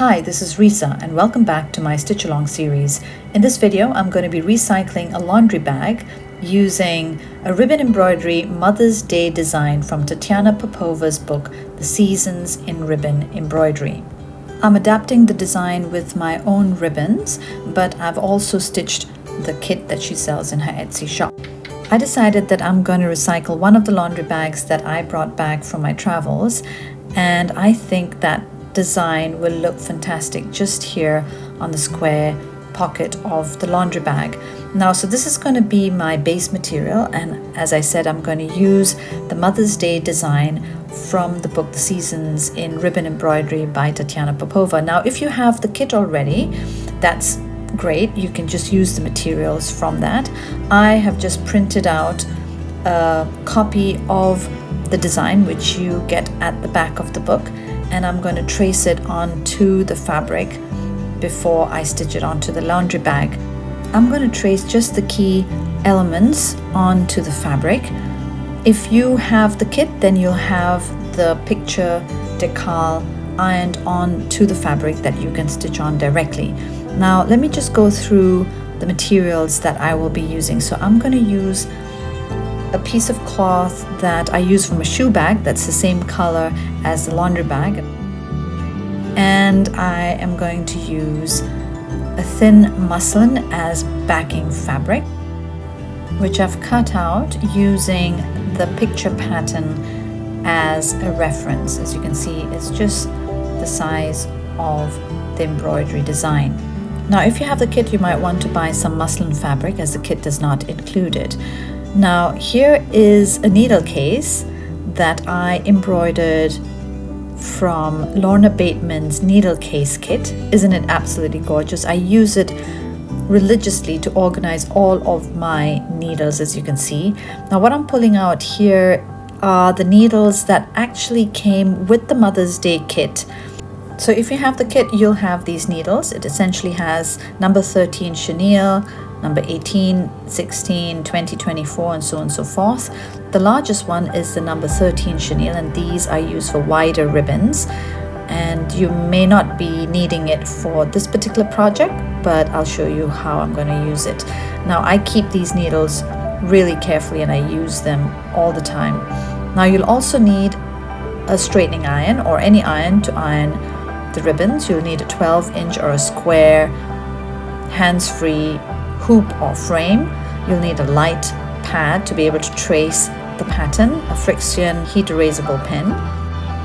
Hi, this is Risa and welcome back to my Stitch Along series. In this video, I'm going to be recycling a laundry bag using a ribbon embroidery Mother's Day design from Tatiana Popova's book, The Seasons in Ribbon Embroidery. I'm adapting the design with my own ribbons, but I've also stitched the kit that she sells in her Etsy shop. I decided that I'm going to recycle one of the laundry bags that I brought back from my travels, and I think that design will look fantastic just here on the square pocket of the laundry bag. Now, so this is going to be my base material, and as I said, I'm going to use the Mother's Day design from the book The Seasons in Ribbon Embroidery by Tatiana Popova. Now, if you have the kit already, that's great. You can just use the materials from that. I have just printed out a copy of the design, which you get at the back of the book, and I'm going to trace it onto the fabric before I stitch it onto the laundry bag. I'm going to trace just the key elements onto the fabric. If you have the kit, then you'll have the picture decal ironed onto the fabric that you can stitch on directly. Now let me just go through the materials that I will be using. So I'm going to use a piece of cloth that I use from a shoe bag that's the same color as the laundry bag, and I am going to use a thin muslin as backing fabric, which I've cut out using the picture pattern as a reference. As you can see, it's just the size of the embroidery design. Now, if you have the kit, you might want to buy some muslin fabric, as the kit does not include it. Now, here is a needle case that I embroidered from Lorna Bateman's needle case kit. Isn't it absolutely gorgeous? I use it religiously to organize all of my needles, as you can see. Now, what I'm pulling out here are the needles that actually came with the Mother's Day kit. So if you have the kit, you'll have these needles. It essentially has number 13 chenille, number 18, 16, 20, 24, and so on and so forth. The largest one is the number 13 chenille, and these are used for wider ribbons. And you may not be needing it for this particular project, but I'll show you how I'm going to use it. Now, I keep these needles really carefully and I use them all the time. Now, you'll also need a straightening iron or any iron to iron the ribbons. You'll need a 12-inch or a square hands-free hoop or frame. You'll need a light pad to be able to trace the pattern, a friction heat erasable pen,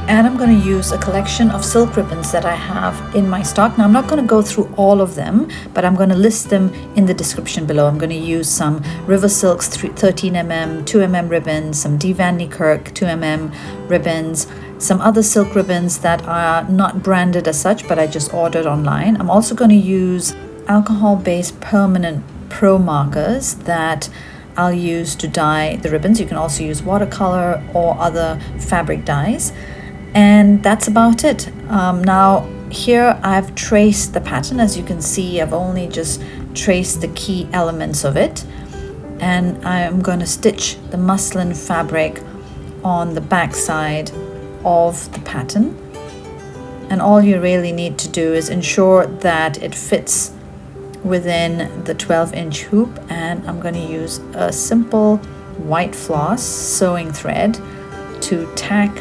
and I'm going to use a collection of silk ribbons that I have in my stock. Now, I'm not going to go through all of them, but I'm going to list them in the description below. I'm going to use some River Silks 13mm, 2mm ribbons, some D. Van Niekerk 2mm ribbons, some other silk ribbons that are not branded as such, but I just ordered online. I'm also going to use alcohol-based permanent Promarkers that I'll use to dye the ribbons. You can also use watercolor or other fabric dyes, and that's about it. Now here I've traced the pattern. As you can see, I've only just traced the key elements of it, and I'm going to stitch the muslin fabric on the back side of the pattern. And all you really need to do is ensure that it fits within the 12-inch hoop, and I'm going to use a simple white floss sewing thread to tack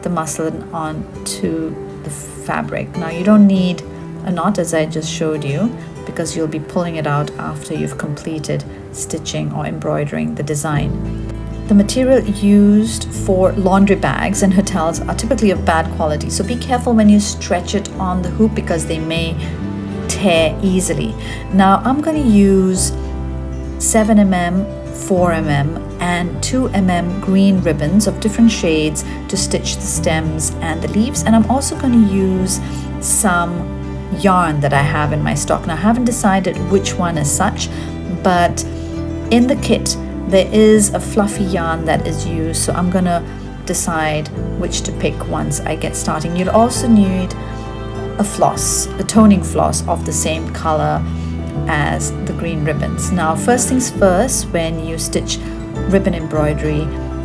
the muslin onto the fabric. Now, you don't need a knot, as I just showed you, because you'll be pulling it out after you've completed stitching or embroidering the design. The material used for laundry bags and hotels are typically of bad quality, so be careful when you stretch it on the hoop because they may tear easily. Now, I'm going to use 7mm, 4mm, and 2mm green ribbons of different shades to stitch the stems and the leaves, and I'm also going to use some yarn that I have in my stock. Now, I haven't decided which one is such, but in the kit there is a fluffy yarn that is used, so I'm gonna decide which to pick once I get starting. You'll also need a floss, a toning floss of the same color as the green ribbons. Now, first things first, when you stitch ribbon embroidery,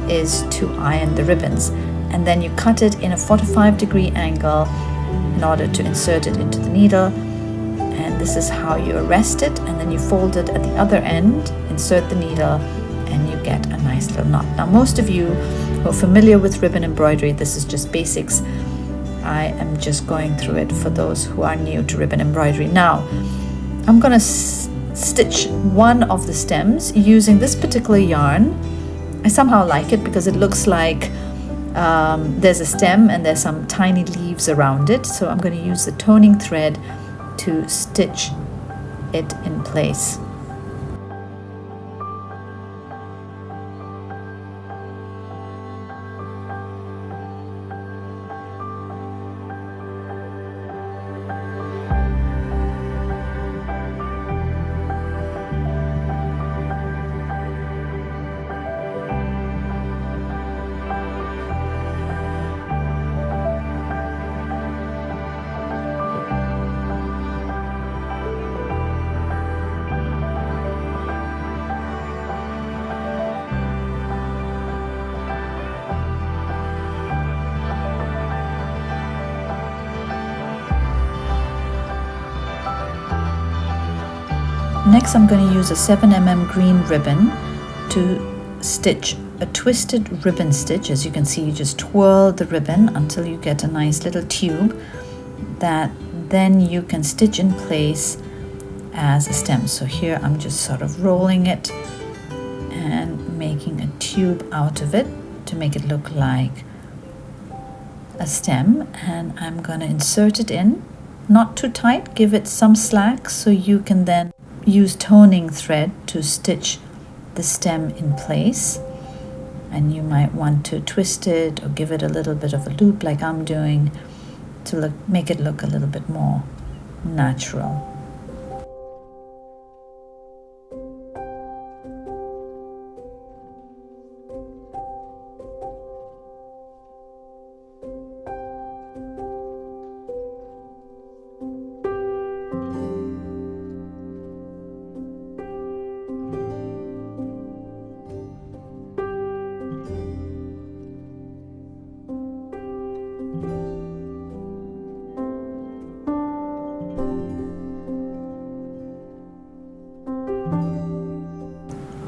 is to iron the ribbons, and then you cut it in a 45-degree angle in order to insert it into the needle. And this is how you arrest it, and then you fold it at the other end, insert the needle, and you get a nice little knot. Now, most of you who are familiar with ribbon embroidery, this is just basics. I am just going through it for those who are new to ribbon embroidery. Now, I'm going to stitch one of the stems using this particular yarn. I somehow like it because it looks like there's a stem and there's some tiny leaves around it. So I'm going to use the toning thread to stitch it in place. Next, I'm going to use a 7mm green ribbon to stitch a twisted ribbon stitch. As you can see, you just twirl the ribbon until you get a nice little tube that then you can stitch in place as a stem. So here I'm just sort of rolling it and making a tube out of it to make it look like a stem, and I'm going to insert it in, not too tight, give it some slack so you can then use toning thread to stitch the stem in place. And you might want to twist it or give it a little bit of a loop like I'm doing to make it look a little bit more natural.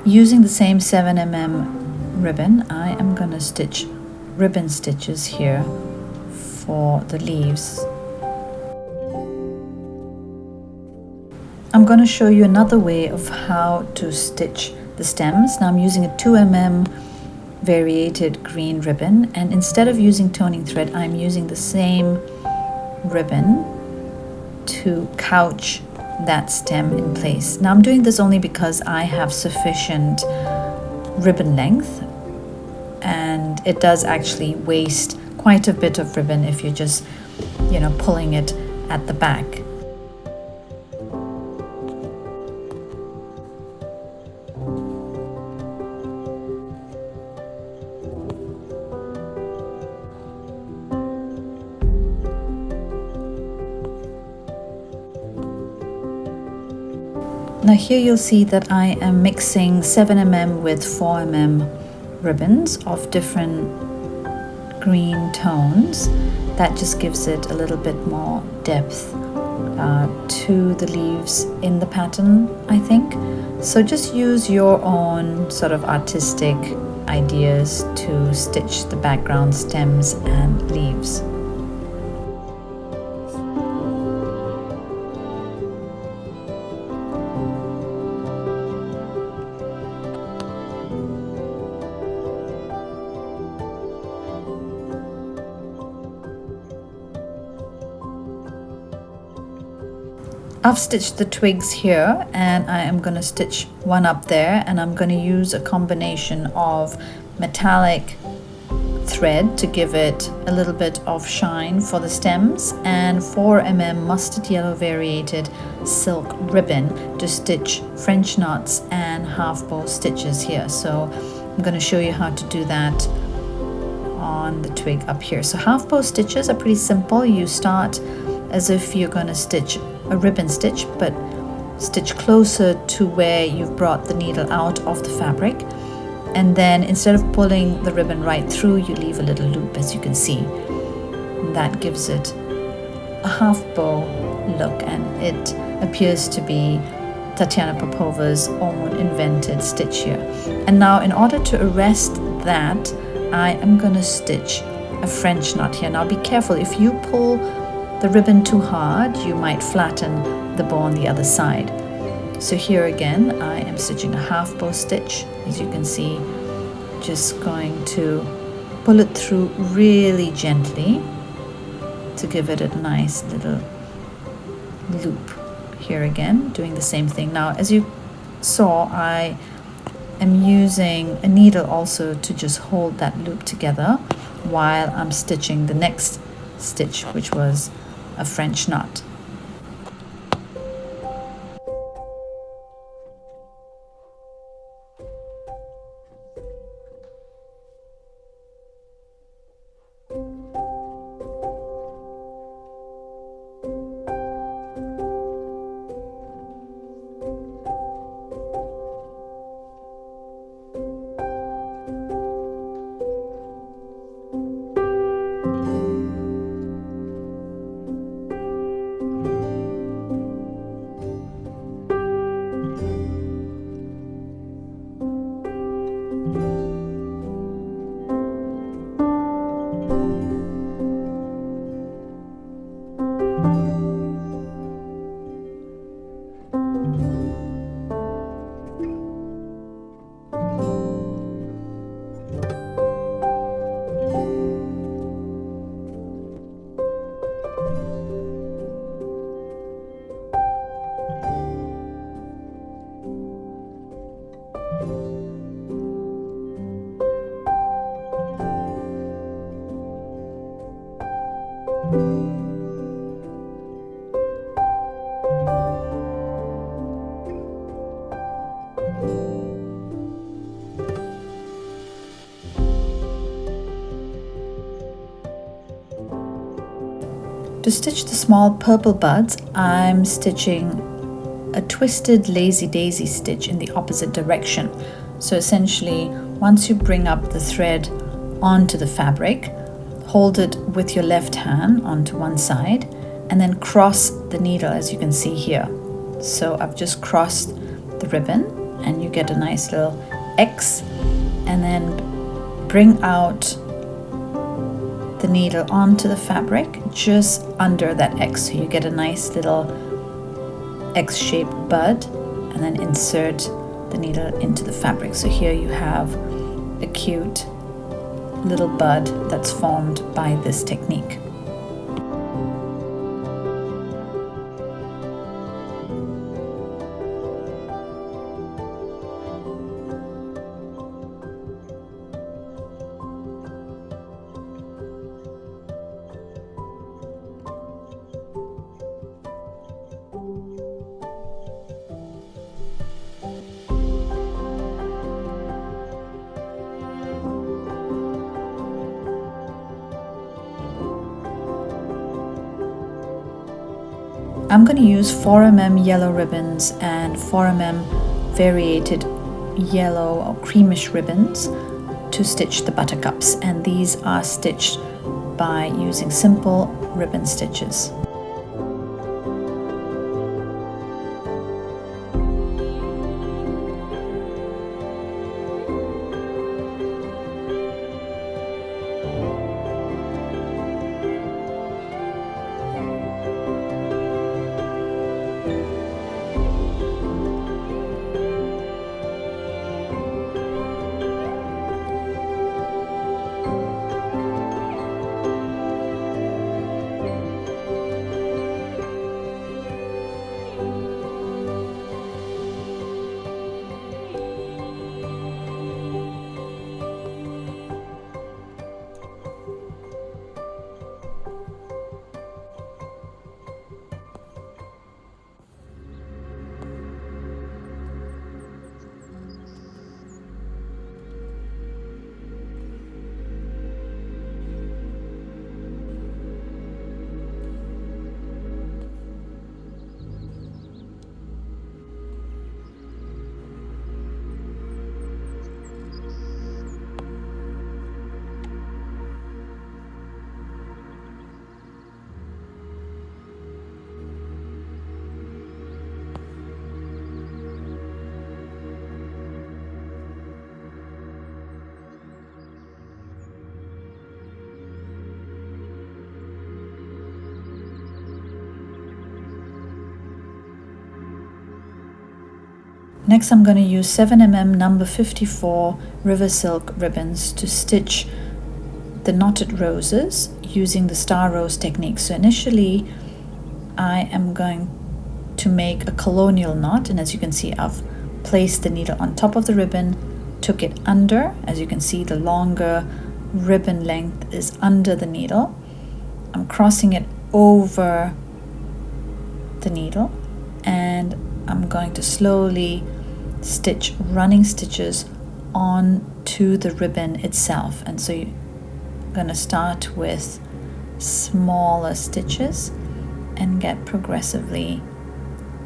Using the same 7mm ribbon, I am going to stitch ribbon stitches here for the leaves. I'm going to show you another way of how to stitch the stems. Now I'm using a 2mm variated green ribbon, and instead of using toning thread, I'm using the same ribbon to couch that stem in place. Now I'm doing this only because I have sufficient ribbon length, and it does actually waste quite a bit of ribbon if you're just, pulling it at the back. Now here you'll see that I am mixing 7mm with 4mm ribbons of different green tones. That just gives it a little bit more depth to the leaves in the pattern, I think. So just use your own sort of artistic ideas to stitch the background stems and leaves. I've stitched the twigs here, and I am going to stitch one up there, and I'm going to use a combination of metallic thread to give it a little bit of shine for the stems, and 4mm mustard yellow variated silk ribbon to stitch French knots and half bow stitches here. So I'm going to show you how to do that on the twig up here. So half bow stitches are pretty simple. You start as if you're going to stitch a ribbon stitch, but stitch closer to where you've brought the needle out of the fabric, and then instead of pulling the ribbon right through, you leave a little loop, as you can see. And that gives it a half bow look, and it appears to be Tatiana Popova's own invented stitch here. And now in order to arrest that, I am going to stitch a French knot here. Now be careful, if you pull the ribbon too hard, you might flatten the bow on the other side. So here again, I am stitching a half bow stitch. As you can see, just going to pull it through really gently to give it a nice little loop. Here again, doing the same thing. Now, as you saw, I am using a needle also to just hold that loop together while I'm stitching the next stitch, which was a French knot. To stitch the small purple buds, I'm stitching a twisted lazy daisy stitch in the opposite direction. So essentially, once you bring up the thread onto the fabric, hold it with your left hand onto one side and then cross the needle, as you can see here. So I've just crossed the ribbon and you get a nice little X, and then bring out the needle onto the fabric just under that X, so you get a nice little X-shaped bud, and then insert the needle into the fabric. So here you have a cute little bud that's formed by this technique. I'm going to use 4mm yellow ribbons and 4mm variated yellow or creamish ribbons to stitch the buttercups, and these are stitched by using simple ribbon stitches. Next, I'm going to use 7mm number 54 river silk ribbons to stitch the knotted roses using the star rose technique. So initially I am going to make a colonial knot, and as you can see, I've placed the needle on top of the ribbon, took it under. As you can see, the longer ribbon length is under the needle. I'm crossing it over the needle, and I'm going to slowly stitch running stitches onto the ribbon itself. And so you're going to start with smaller stitches and get progressively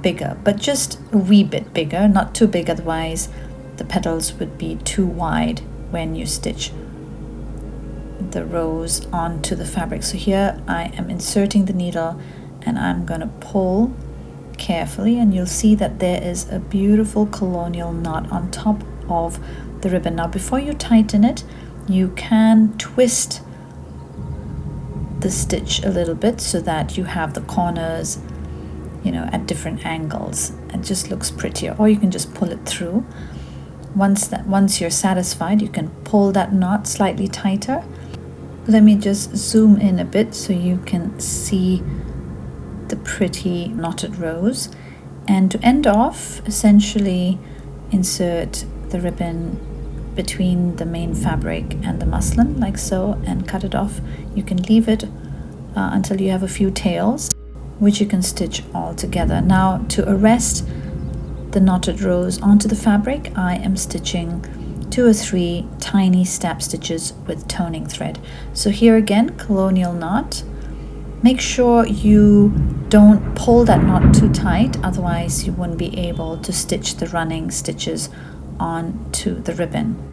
bigger, but just a wee bit bigger, not too big, otherwise the petals would be too wide when you stitch the rose onto the fabric. So here I am inserting the needle and I'm going to pull carefully, and you'll see that there is a beautiful colonial knot on top of the ribbon. Now before you tighten it, you can twist the stitch a little bit so that you have the corners, you know, at different angles. It just looks prettier, or you can just pull it through. Once you're satisfied, you can pull that knot slightly tighter. Let me just zoom in a bit so you can see the pretty knotted rose. And to end off, essentially insert the ribbon between the main fabric and the muslin, like so, and cut it off. You can leave it until you have a few tails, which you can stitch all together. Now, to arrest the knotted rose onto the fabric, I am stitching 2 or 3 tiny stab stitches with toning thread. So here again, colonial knot. Make sure you don't pull that knot too tight, otherwise you won't be able to stitch the running stitches onto the ribbon.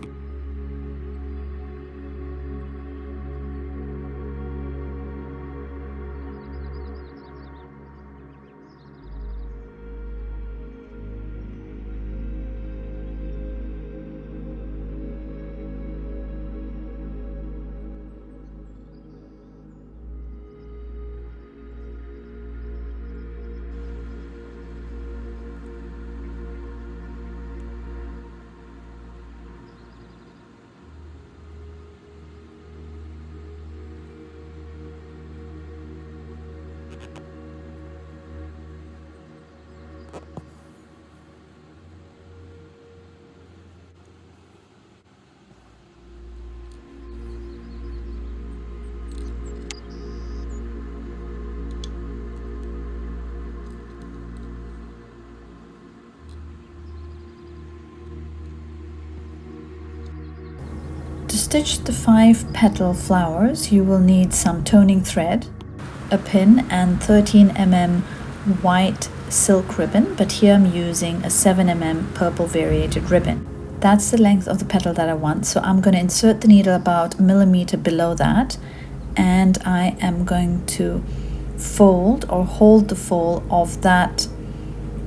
To stitch the 5 petal flowers, you will need some toning thread, a pin, and 13mm white silk ribbon, but here I'm using a 7mm purple variated ribbon. That's the length of the petal that I want, so I'm going to insert the needle about 1 millimeter below that, and I am going to fold or hold the fold of that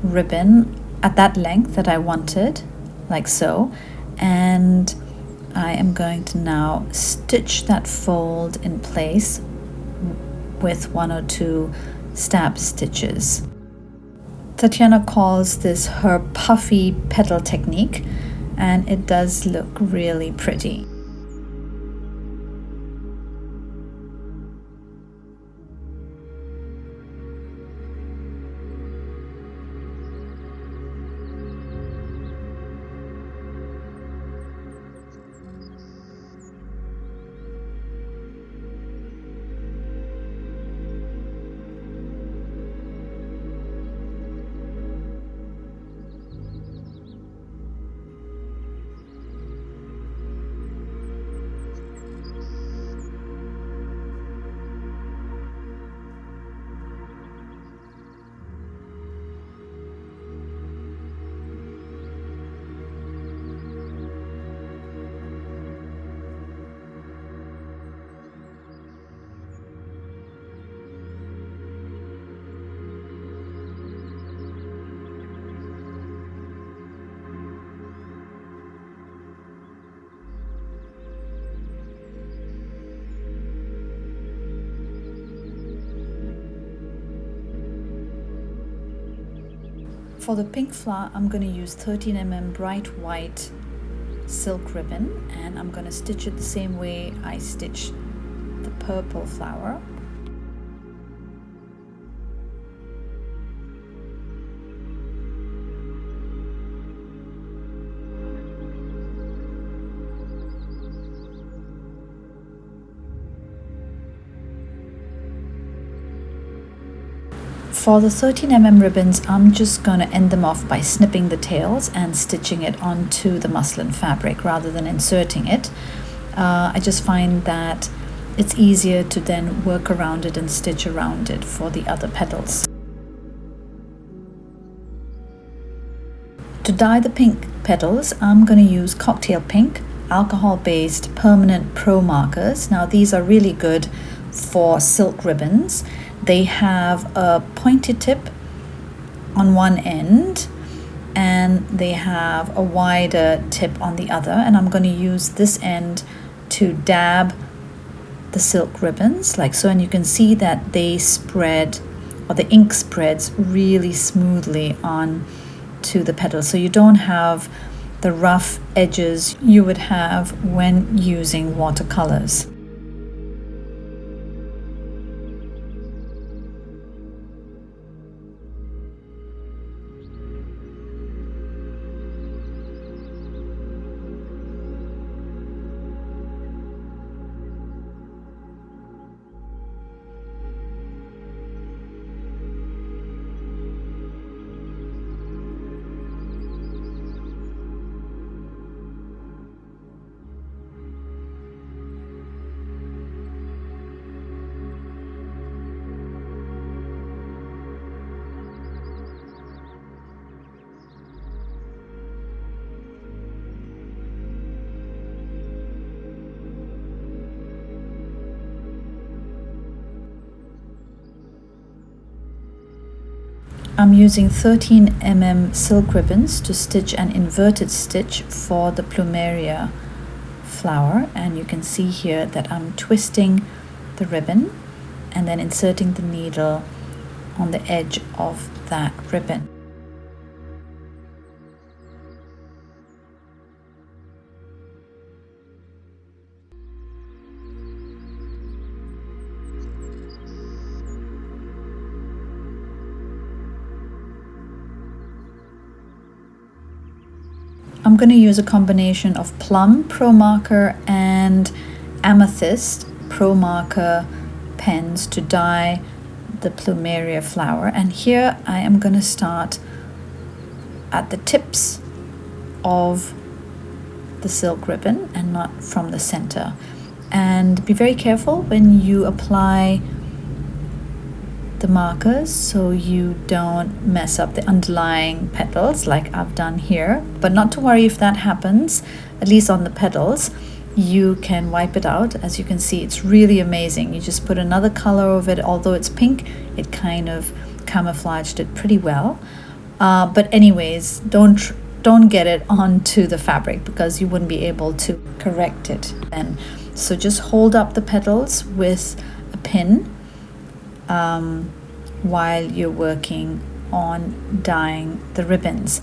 ribbon at that length that I wanted, like so, and I am going to now stitch that fold in place with 1 or 2 stab stitches. Tatiana calls this her puffy petal technique, and it does look really pretty. For the pink flower, I'm going to use 13 bright white silk ribbon, and I'm going to stitch it the same way I stitch the purple flower. For the 13 ribbons, I'm just going to end them off by snipping the tails and stitching it onto the muslin fabric rather than inserting it. I just find that it's easier to then work around it and stitch around it for the other petals. To dye the pink petals, I'm going to use cocktail pink, alcohol-based permanent Promarkers. Now these are really good for silk ribbons. They have a pointed tip on one end and they have a wider tip on the other, and I'm going to use this end to dab the silk ribbons like so, and you can see that they spread, or the ink spreads really smoothly on to the petals, so you don't have the rough edges you would have when using watercolors. I'm using 13 silk ribbons to stitch an inverted stitch for the Plumeria flower, and you can see here that I'm twisting the ribbon and then inserting the needle on the edge of that ribbon. I'm going to use a combination of plum Promarker and amethyst Promarker pens to dye the Plumeria flower, and here I am going to start at the tips of the silk ribbon and not from the center, and be very careful when you apply the markers so you don't mess up the underlying petals like I've done here. But not to worry if that happens, at least on the petals. You can wipe it out. As you can see, it's really amazing. You just put another color over it. Although it's pink, it kind of camouflaged it pretty well. But anyways, don't get it onto the fabric because you wouldn't be able to correct it then. So just hold up the petals with a pin while you're working on dyeing the ribbons.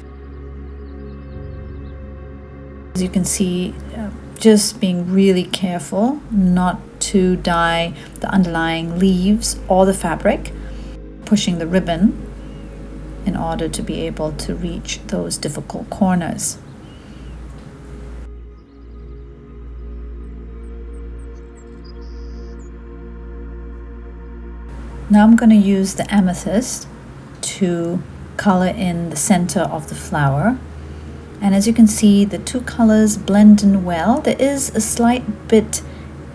As you can see, just being really careful not to dye the underlying leaves or the fabric, pushing the ribbon in order to be able to reach those difficult corners. Now I'm going to use the amethyst to color in the center of the flower. And as you can see, the two colors blend in well. There is a slight bit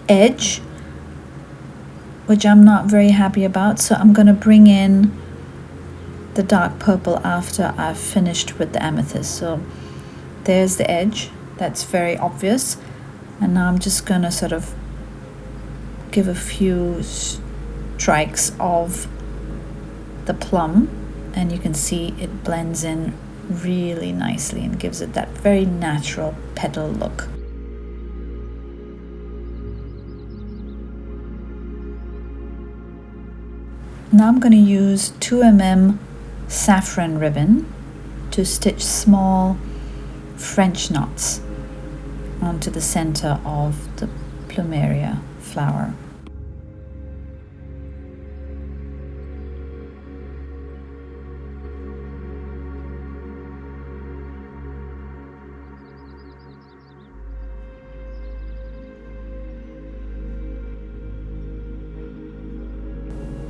edge, which I'm not very happy about. So I'm going to bring in the dark purple after I've finished with the amethyst. So there's the edge. That's very obvious. And now I'm just going to sort of give a few strikes of the plum, and you can see it blends in really nicely and gives it that very natural petal look. Now I'm going to use 2 saffron ribbon to stitch small French knots onto the center of the Plumeria flower.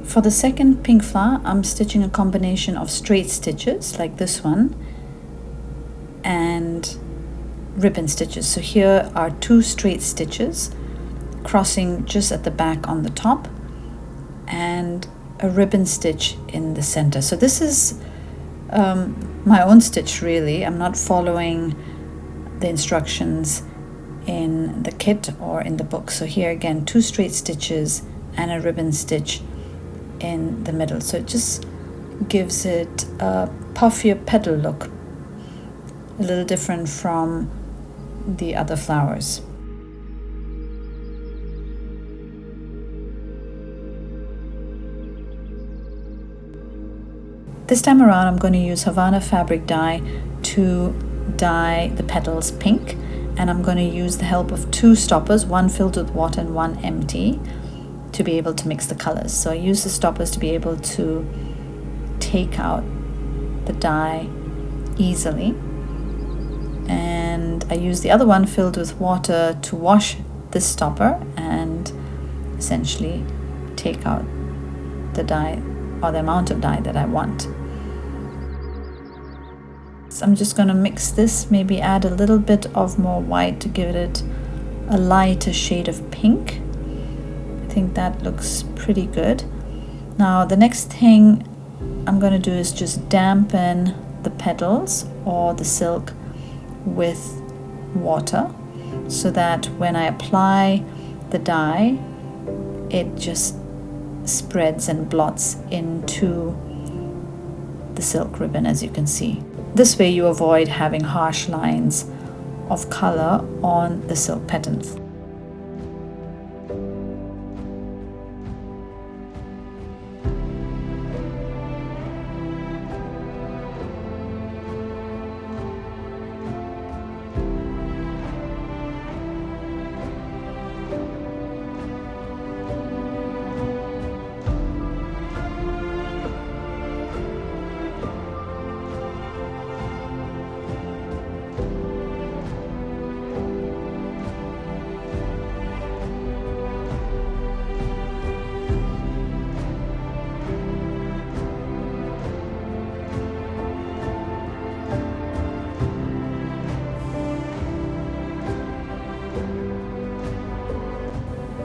For the second pink flower, I'm stitching a combination of straight stitches like this one and ribbon stitches. So here are 2 straight stitches crossing just at the back on the top and a ribbon stitch in the center. So this is my own stitch really. I'm not following the instructions in the kit or in the book. So here again, 2 straight stitches and a ribbon stitch in the middle. So it just gives it a puffier petal look, a little different from the other flowers. This time around I'm going to use Javana fabric dye to dye the petals pink, and I'm going to use the help of 2 stoppers, one filled with water and one empty, to be able to mix the colors. So I use the stoppers to be able to take out the dye easily, and I use the other one filled with water to wash this stopper and essentially take out the dye or the amount of dye that I want. So I'm just going to mix this, maybe add a little bit of more white to give it a lighter shade of pink. I think that looks pretty good. Now the next thing I'm going to do is just dampen the petals or the silk with water so that when I apply the dye it just spreads and blots into the silk ribbon, as you can see. This way you avoid having harsh lines of color on the silk petals.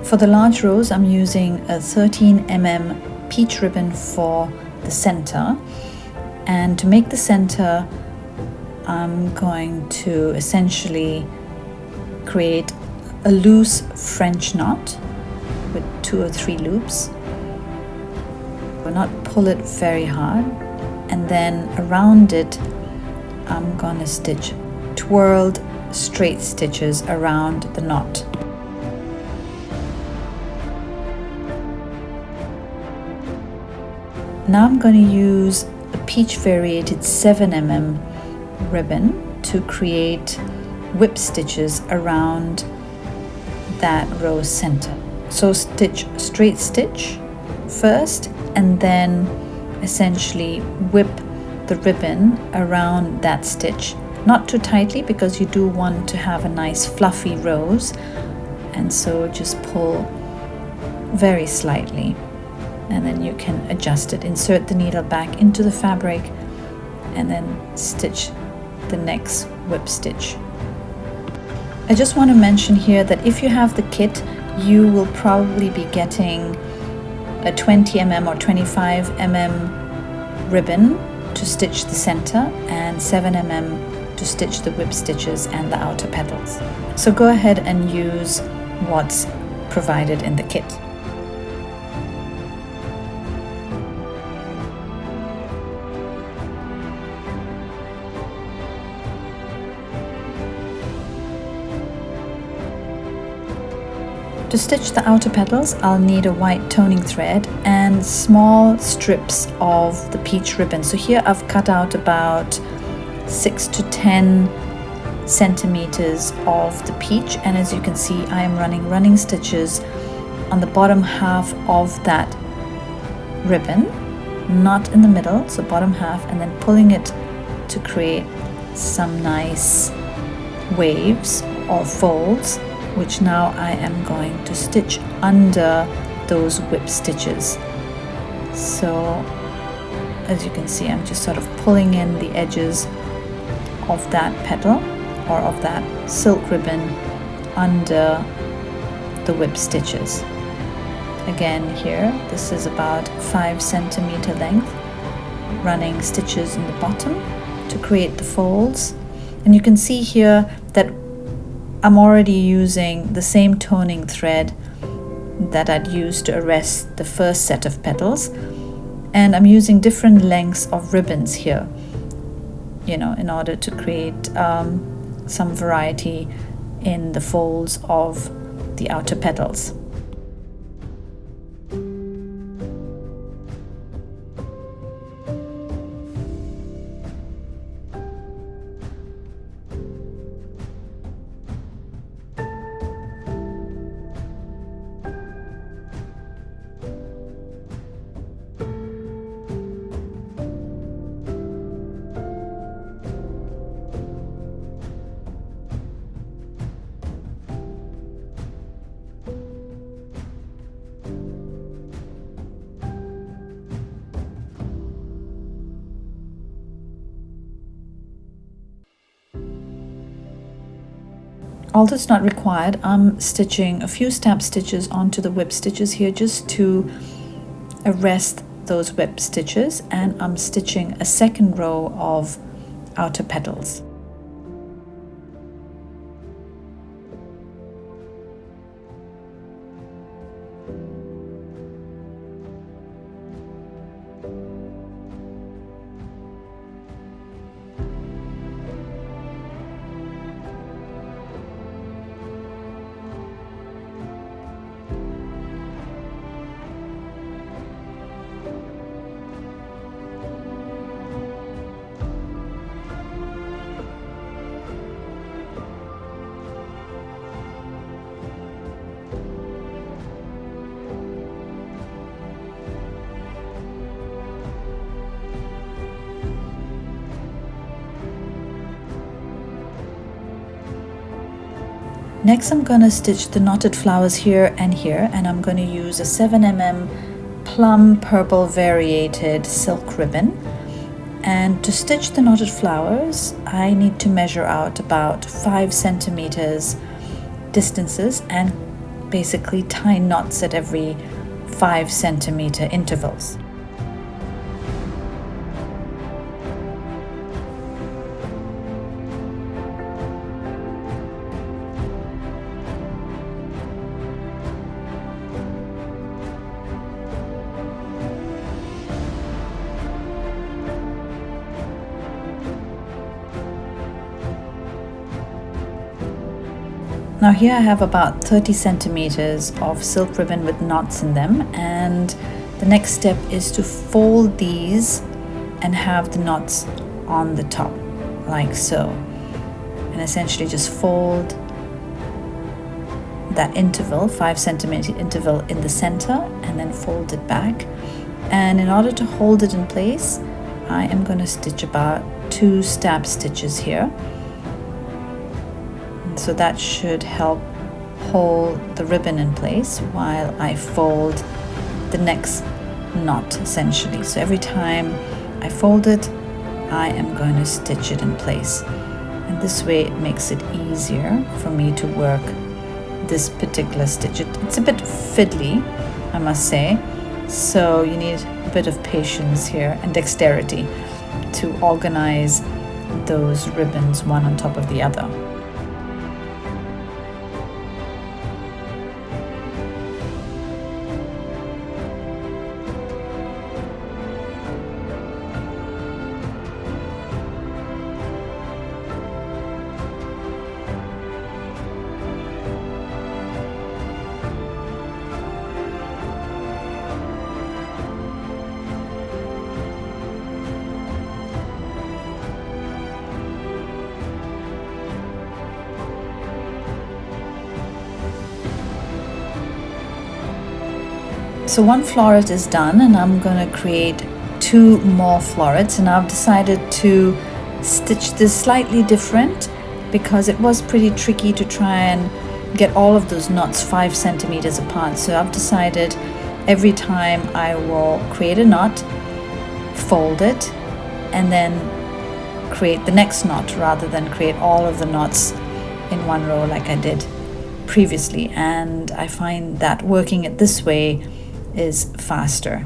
For the large rose, I'm using a 13mm peach ribbon for the center, and to make the center I'm going to essentially create a loose French knot with 2 or 3 loops. Will not pull it very hard, and then around it I'm gonna stitch twirled straight stitches around the knot. Now I'm going to use a peach variated 7mm ribbon to create whip stitches around that rose center. So stitch straight stitch first and then essentially whip the ribbon around that stitch. Not too tightly because you do want to have a nice fluffy rose, and so just pull very slightly. And then you can adjust it. Insert the needle back into the fabric and then stitch the next whip stitch. I just want to mention here that if you have the kit, you will probably be getting a 20mm or 25mm ribbon to stitch the center and 7mm to stitch the whip stitches and the outer petals. So go ahead and use what's provided in the kit. To stitch the outer petals, I'll need a white toning thread and small strips of the peach ribbon. So here I've cut out about 6 to 10 centimeters of the peach, and as you can see, I am running stitches on the bottom half of that ribbon, not in the middle, so bottom half, and then pulling it to create some nice waves or folds, which now I am going to stitch under those whip stitches. So as you can see, I'm just sort of pulling in the edges of that petal or of that silk ribbon under the whip stitches. Again here, this is about 5 centimeter length, running stitches in the bottom to create the folds. And you can see here that I'm already using the same toning thread that I'd used to arrest the first set of petals, and I'm using different lengths of ribbons here, you know, in order to create some variety in the folds of the outer petals. Although it's not required, I'm stitching a few stab stitches onto the whip stitches here just to arrest those whip stitches, and I'm stitching a second row of outer petals. Next, I'm going to stitch the knotted flowers here, and I'm going to use a 7mm plum purple variated silk ribbon. And to stitch the knotted flowers, I need to measure out about 5 centimeters distances and basically tie knots at every 5 centimeter intervals. Now here I have about 30 centimeters of silk ribbon with knots in them, and the next step is to fold these and have the knots on the top, like so. And essentially just fold that interval, 5 centimeter interval in the center, and then fold it back. And in order to hold it in place, I am going to stitch about 2 stab stitches here. So that should help hold the ribbon in place while I fold the next knot, essentially. So every time I fold it, I am going to stitch it in place. And this way it makes it easier for me to work this particular stitch. It's a bit fiddly, I must say. So you need a bit of patience here and dexterity to organize those ribbons one on top of the other. So one floret is done, and I'm going to create 2 more florets, and I've decided to stitch this slightly different because it was pretty tricky to try and get all of those knots 5 centimeters apart. So I've decided every time I will create a knot, fold it, and then create the next knot rather than create all of the knots in one row like I did previously. And I find that working it this way is faster.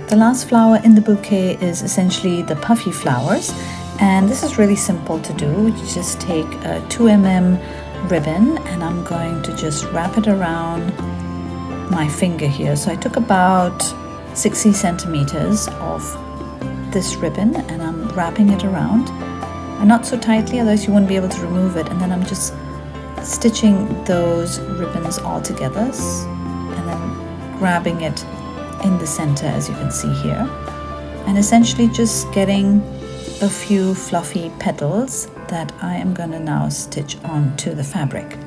The last flower in the bouquet is essentially the puffy flowers, and this is really simple to do. You just take a 2mm ribbon and I'm going to just wrap it around my finger here. So I took about 60 centimeters of this ribbon and I'm wrapping it around, and not so tightly, otherwise you won't be able to remove it. And then I'm just stitching those ribbons all together and then grabbing it in the center, as you can see here, and essentially just getting a few fluffy petals that I am going to now stitch onto the fabric.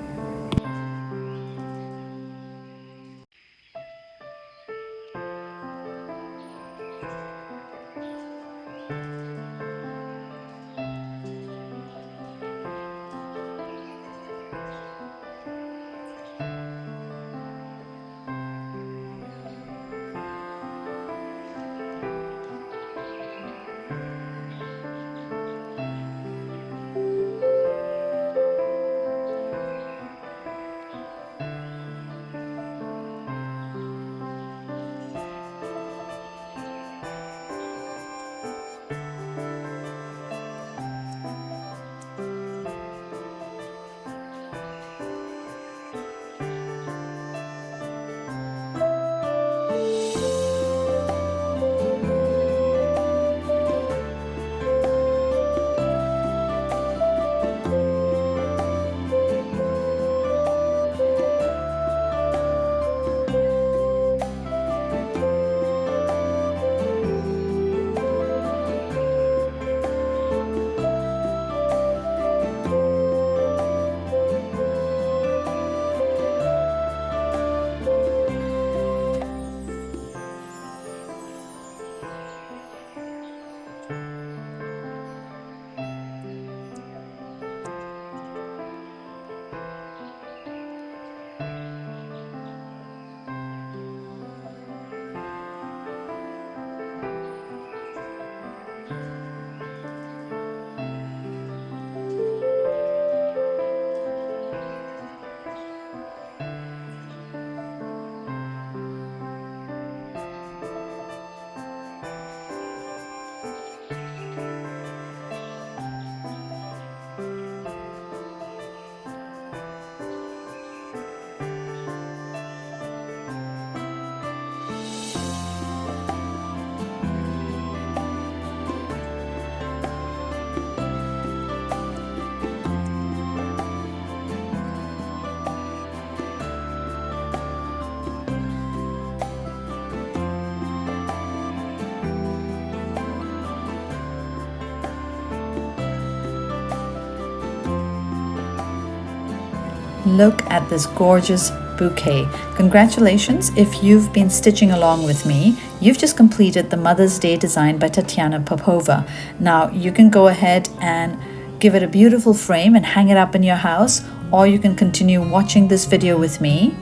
look at this gorgeous bouquet. Congratulations if you've been stitching along with me. You've just completed the Mother's Day design by Tatiana Popova. Now you can go ahead and give it a beautiful frame and hang it up in your house, or you can continue watching this video with me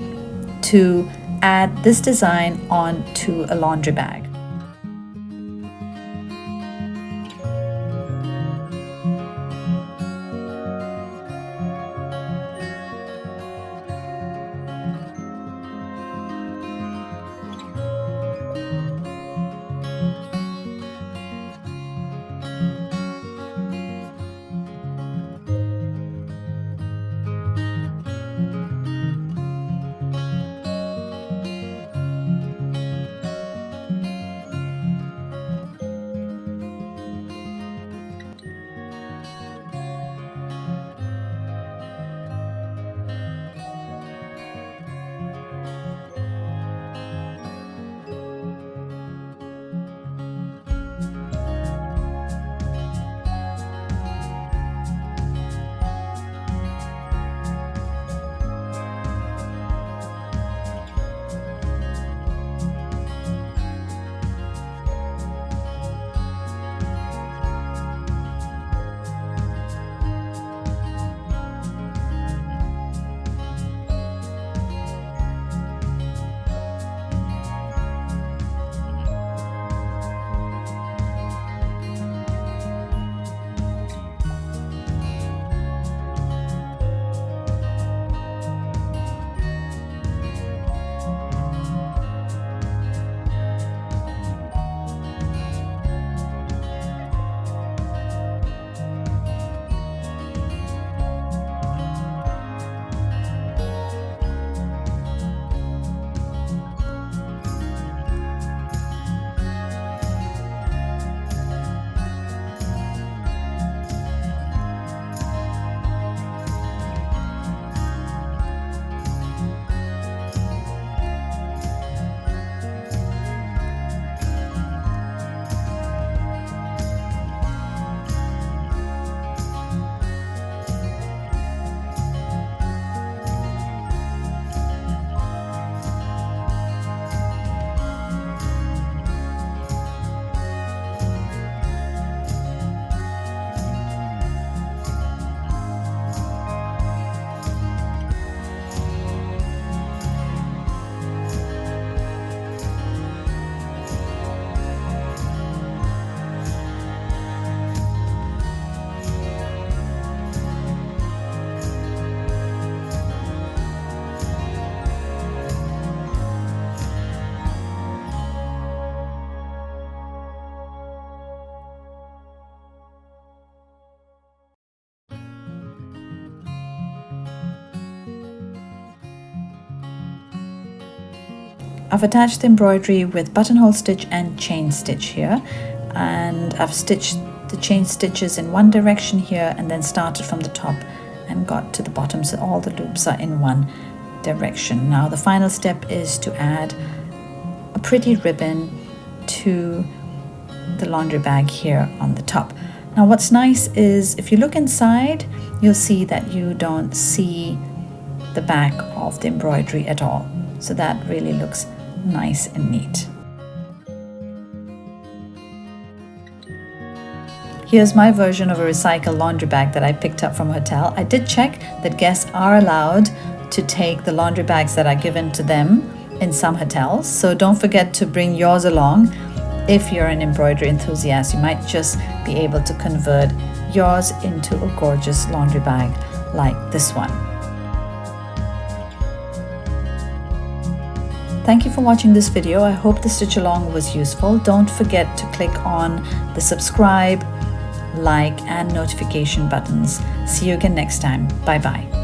to add this design onto a laundry bag. I've attached the embroidery with buttonhole stitch and chain stitch here, and I've stitched the chain stitches in one direction here and then started from the top and got to the bottom, so all the loops are in one direction. Now the final step is to add a pretty ribbon to the laundry bag here on the top. Now what's nice is if you look inside, you'll see that you don't see the back of the embroidery at all, so that really looks nice and neat. Here's my version of a recycled laundry bag that I picked up from a hotel. I did check that guests are allowed to take the laundry bags that are given to them in some hotels, so don't forget to bring yours along. If you're an embroidery enthusiast, you might just be able to convert yours into a gorgeous laundry bag like this one. Thank you for watching this video. I hope the stitch along was useful. Don't forget to click on the subscribe, like, and notification buttons. See you again next time. Bye bye.